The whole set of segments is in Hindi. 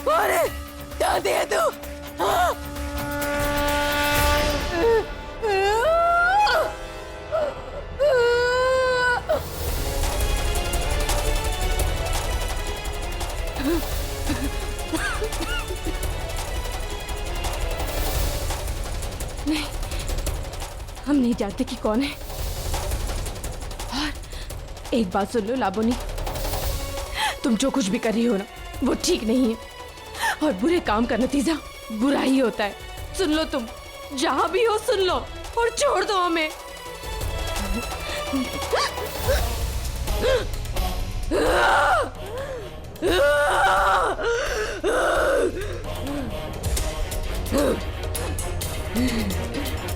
कौन है? जानती है तू? हाँ? नहीं, हम नहीं जानते कि कौन है। और एक बात सुन लो लाबोनी, तुम जो कुछ भी कर रही हो ना, वो ठीक नहीं है। और बुरे काम का नतीजा बुरा ही होता है। सुन लो, तुम जहां भी हो सुन लो और छोड़ दो हमें।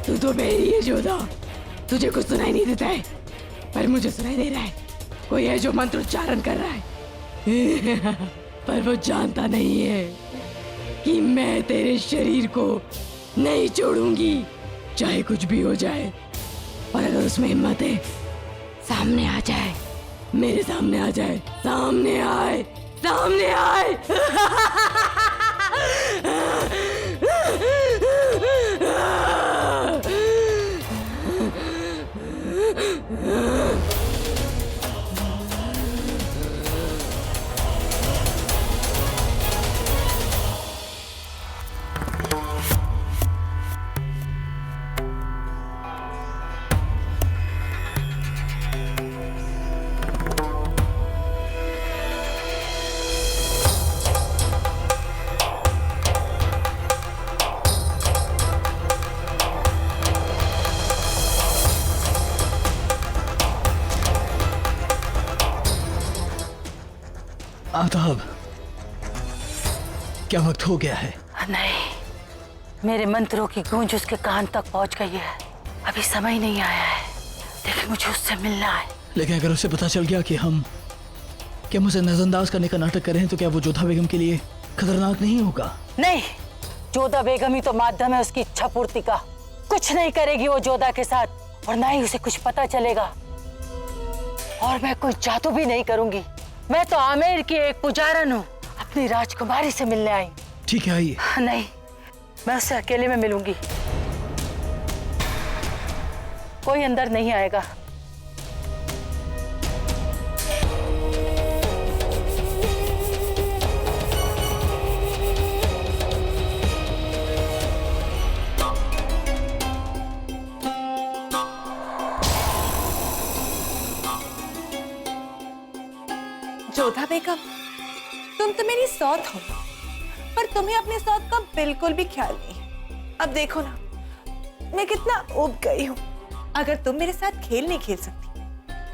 तू तो मेरी है जोधा। तुझे कुछ सुनाई नहीं देता है, पर मुझे सुनाई दे रहा है। कोई है जो मंत्र उच्चारण कर रहा है। पर वो जानता नहीं है कि मैं तेरे शरीर को नहीं छोड़ूंगी, चाहे कुछ भी हो जाए। और अगर उसमें हिम्मत है, सामने आ जाए, मेरे सामने आ जाए, सामने आए, सामने आए। आदाब, क्या वक्त हो गया है? नहीं, मेरे मंत्रों की गूंज उसके कान तक पहुंच गई है। अभी समय नहीं आया है, लेकिन मुझे उससे मिलना है। लेकिन अगर उसे पता चल गया कि हम उसे नजरअंदाज करने का नाटक कर रहे हैं, तो क्या वो जोधा बेगम के लिए खतरनाक नहीं होगा? नहीं, जोधा बेगम ही तो माध्यम है उसकी इच्छा पूर्ति का। कुछ नहीं करेगी वो जोधा के साथ, और ना ही उसे कुछ पता चलेगा। और मैं कोई जादू भी नहीं करूंगी। मैं तो आमेर की एक पुजारन हूँ, अपनी राजकुमारी से मिलने आई। ठीक है, आइए। नहीं, मैं उससे अकेले में मिलूंगी। कोई अंदर नहीं आएगा। जोधा बेगम, तुम तो मेरी सौत हो, पर तुम्हें अपनी सौत का बिल्कुल भी ख्याल नहीं। अब देखो ना, मैं कितना ऊब गई हूँ। अगर तुम मेरे साथ खेल नहीं खेल सकती,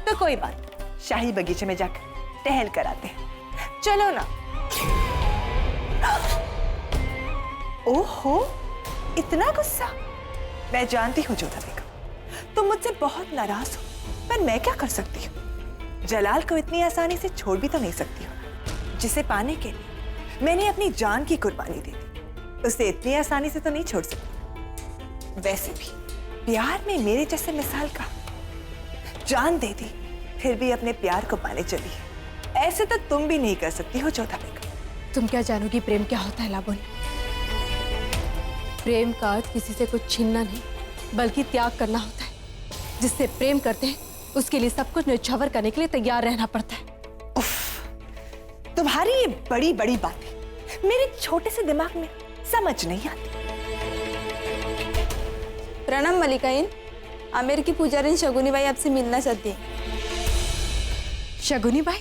तो कोई बात नहीं, शाही बगीचे में जाकर टहल कर आते हैं। चलो ना। ओहो, इतना गुस्सा? मैं जानती हूँ जोधा बेगम, तुम मुझसे बहुत नाराज हो, पर मैं क्या कर सकती हूँ? जलाल को इतनी आसानी से छोड़ भी तो नहीं सकती हूँ, जिसे पाने के लिए मैंने अपनी जान की कुर्बानी दे दी। उसे इतनी आसानी से तो नहीं छोड़ सकती। वैसे भी प्यार में मेरे जैसे मिसाल का, जान दे दी फिर भी अपने प्यार को पाने चली है। ऐसे तो तुम भी नहीं कर सकती हो जोधा बेगम। तुम क्या जानोगी प्रेम क्या होता है लाबोनी? प्रेम का अर्थ किसी से कुछ छीनना नहीं, बल्कि त्याग करना होता है। जिससे प्रेम करते हैं, उसके लिए सब कुछ न्यौछावर करने के लिए तैयार रहना पड़ता है। उफ, तुम्हारी ये बड़ी बड़ी बातें मेरे छोटे से दिमाग में समझ नहीं आती। प्रणाम मलिकाइन, आमेर की पुजारिन शगुनी बाई आपसे मिलना चाहती है। शगुनी बाई,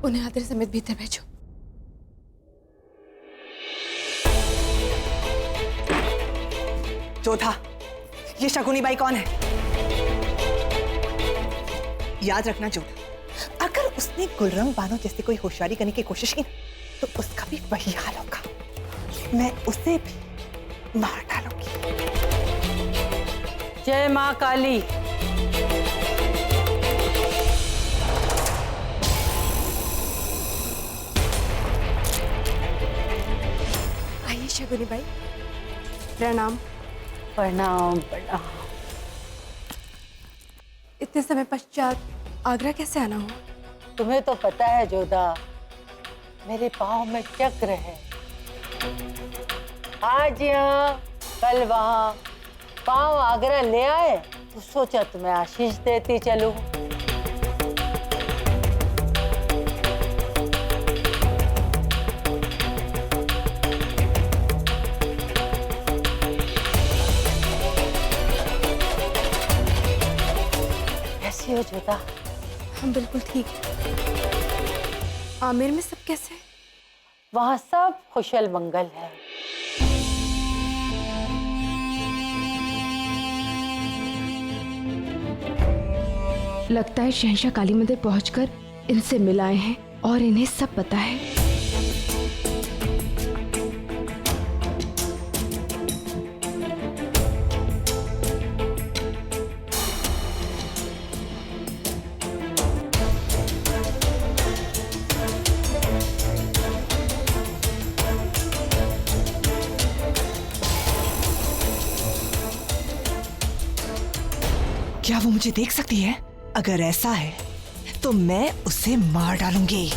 उन्हें आदर समेत भीतर भेजो। जोधा, ये शगुनी बाई कौन है? याद रखना जोधा, अगर उसने गुलरंग बानो जैसे कोई होशियारी करने की कोशिश की तो उसका भी वही हाल होगा। मैं उसे भी मार डालूंगी। जय माँ काली। आइए शगुनी बाई, प्रणाम। प्रणाम प्रणाम। इतने समय पश्चात आगरा कैसे आना हुआ? तुम्हें तो पता है जोधा, मेरे पाँव में चक्र है। आज यहाँ कल वहाँ पाँव आगरा ले आए तो सोचा तुम्हें आशीष देती चलूं। कैसी हो जोधा? हम बिल्कुल ठीक है। आमिर में सब कैसे हैं? वहाँ सब कुशल मंगल है। लगता है शहंशाह काली मंदिर पहुंचकर इनसे मिल आए हैं और इन्हें सब पता है। क्या वो मुझे देख सकती है? अगर ऐसा है तो मैं उसे मार डालूंगी।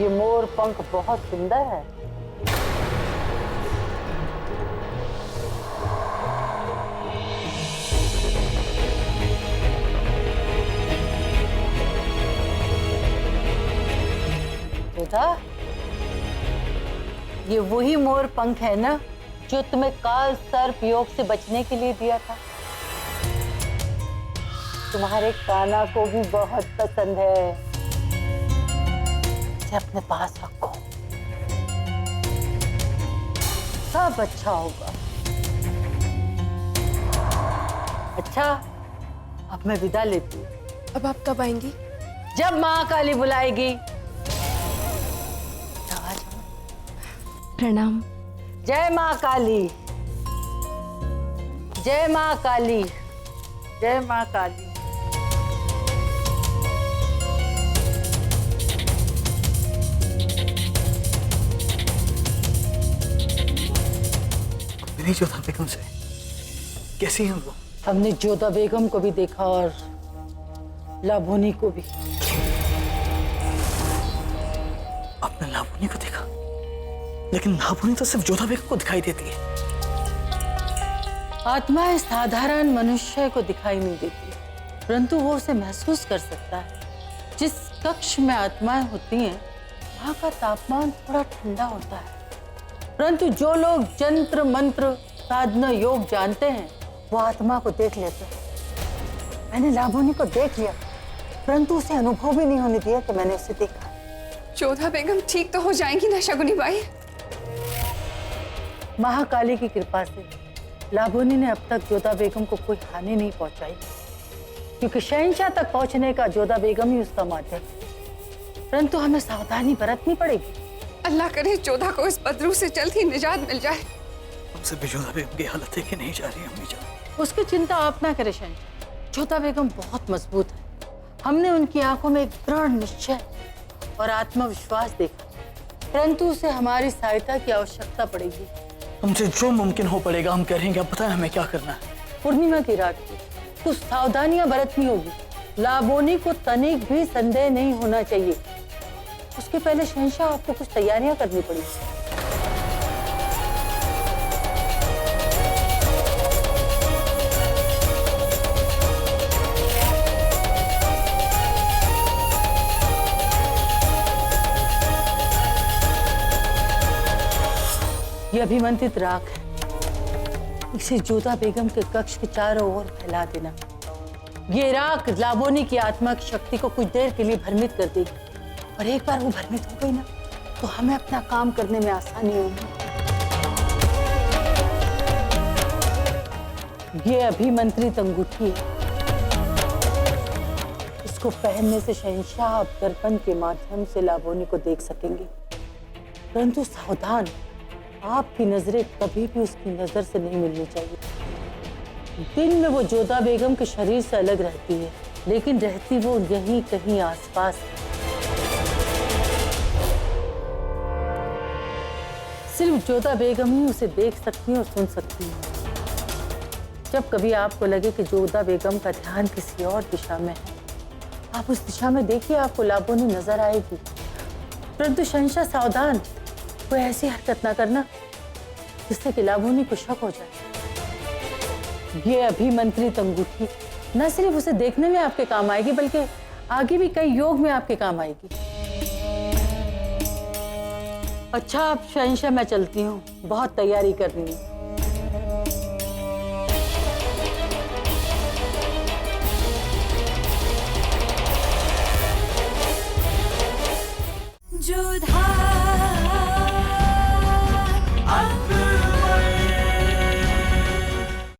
ये मोर पंख बहुत सुंदर है। जोधा, ये वही मोर पंख है ना जो तुम्हें काल सर्प योग से बचने के लिए दिया था? तुम्हारे कान्हा को भी बहुत पसंद है। अपने पास रखो, सब अच्छा होगा। अच्छा, अब मैं विदा लेती हूँ। अब आप कब आएंगी? जब माँ काली बुलाएगी। प्रणाम। जय माँ काली, जय माँ काली, जय माँ काली। नहीं जोधा बेगम से कैसी हैं वो? हमने जोधा बेगम को भी देखा और लाभोनी को भी। आपने लाभोनी को देखा? लेकिन लाभोनी तो सिर्फ जोधा बेगम को दिखाई देती है। आत्मा साधारण मनुष्य को दिखाई नहीं देती, परंतु वो उसे महसूस कर सकता है। जिस कक्ष में आत्माएं होती हैं, वहां का तापमान थोड़ा ठंडा होता है, परंतु जो लोग जंत्र मंत्र साधना योग जानते हैं वो आत्मा को देख लेते हैं। मैंने लाभोनी को देख लिया, परंतु उसे अनुभव भी नहीं होने दिया कि मैंने उसे देखा। जोधा बेगम ठीक तो हो जाएंगी ना शगुनी बाई? महाकाली की कृपा से लाभोनी ने अब तक जोधा बेगम को कोई हानि नहीं पहुंचाई, क्योंकि शहंशाह तक पहुंचने का जोधा बेगम ही उसका माध्यम है। परंतु हमें सावधानी बरतनी पड़ेगी। अल्लाह करे जोधा को इस बदरू से जल्द ही निजात मिल जाए। हमसे भी जोधा बेगम की हालत देखे नहीं जा रही अम्मी जान। उसकी चिंता आप ना करें शहंशाह। जोधा बेगम बहुत मजबूत है। हमने उनकी आंखों में एक दृढ़ निश्चय और आत्मविश्वास देखा, परंतु उसे हमारी सहायता की आवश्यकता पड़ेगी। हमसे जो मुमकिन हो पड़ेगा हम करेंगे। अब बताएं हमें क्या करना है। पूर्णिमा की रात को कुछ सावधानियां बरतनी होगी। लाभोनी को तनिक भी संदेह नहीं होना चाहिए। उसके पहले शहंशाह आपको कुछ तैयारियां करनी पड़ेगी। ये अभिमंत्रित राख है, इसे जोधा बेगम के कक्ष के चारों ओर फैला देना। ये राख लाभोनी की आत्मा की शक्ति को कुछ देर के लिए भ्रमित कर देगी, और एक बार वो भ्रमित हो गई ना तो हमें अपना काम करने में आसानी होगी। ये अभिमंत्रित अंगूठी है, इसको पहनने से शहंशाह अब दर्पण के माध्यम से लाबोनी को देख सकेंगे, परंतु सावधान, आपकी नजरें कभी भी उसकी नजर से नहीं मिलनी चाहिए। दिन में वो जोधा बेगम के शरीर से अलग रहती है, लेकिन रहती वो यहीं कहीं आसपास है। सिर्फ जोधा बेगम ही उसे देख सकती है और सुन सकती है। जब कभी आपको लगे कि जोधा बेगम का ध्यान किसी और दिशा में है, आप उस दिशा में देखिए, आपको लाबोनी नजर आएगी। परंतु शहंशाह सावधान, कोई ऐसी हरकत ना करना जिससे कि लाबोनी को शक हो जाए। ये अभिमंत्रित अंगूठी न सिर्फ उसे देखने में आपके काम आएगी, बल्कि आगे भी कई योग में आपके काम आएगी। अच्छा, अब शहंशाह मैं चलती हूँ, बहुत तैयारी कर रही हूँ। जो धार